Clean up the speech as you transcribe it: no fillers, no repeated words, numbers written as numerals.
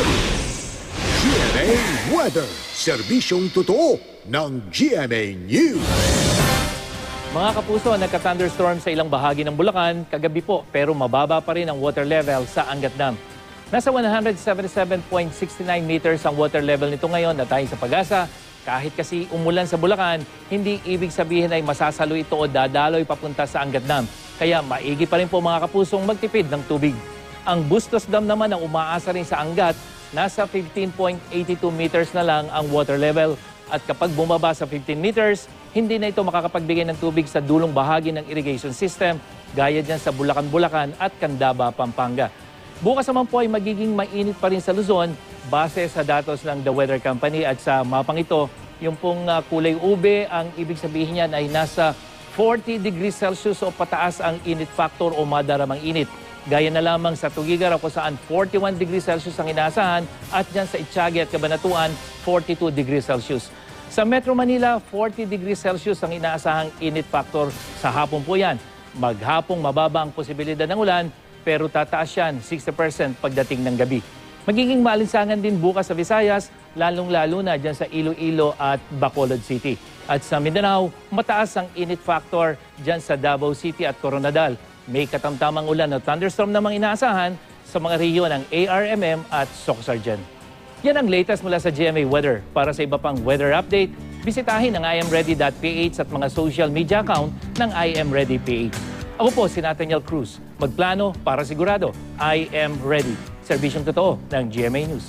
Ready! GMA Weather, serbisyong totoo ng GMA News. Mga kapuso, nagka-thunderstorm sa ilang bahagi ng Bulacan kagabi po, pero mababa pa rin ang water level sa Angat Dam. Nasa 177.69 meters ang water level nito ngayon at ayon sa Pag-asa, kahit kasi umulan sa Bulacan, hindi ibig sabihin ay masasalo ito o dadaloy papunta sa Angat Dam. Kaya maigi pa rin po mga kapusong magtipid ng tubig. Ang Bustos Dam naman ang umaasa rin sa Angat, nasa 15.82 meters na lang ang water level. At kapag bumaba sa 15 meters, hindi na ito makakapagbigay ng tubig sa dulong bahagi ng irrigation system, gaya dyan sa Bulacan-Bulacan at Candaba, Pampanga. Bukas naman po ay magiging mainit pa rin sa Luzon, base sa datos ng The Weather Company at sa mapang ito, yung pong kulay ube, ang ibig sabihin niyan ay nasa 40 degrees Celsius o pataas ang init factor o madaramang init. Gaya na lamang sa Tugigar kung saan 41 degrees Celsius ang inaasahan at dyan sa Itiague at Cabanatuan, 42 degrees Celsius. Sa Metro Manila, 40 degrees Celsius ang inaasahang init factor sa hapon po yan. Maghapong mababa ang posibilidad ng ulan, pero tataas yan 60% pagdating ng gabi. Magiging maalinsangan din bukas sa Visayas, lalong-lalo na dyan sa Iloilo at Bacolod City. At sa Mindanao, mataas ang init factor dyan sa Davao City at Coronadal. May katamtamang ulan o thunderstorm namang inaasahan sa mga rehiyon ng ARMM at Socsargen. Yan ang latest mula sa GMA Weather. Para sa iba pang weather update, bisitahin ang imready.ph at mga social media account ng imreadyph. Ako po si Nathaniel Cruz. Magplano para sigurado. I am ready. Serbisyong totoo ng GMA News.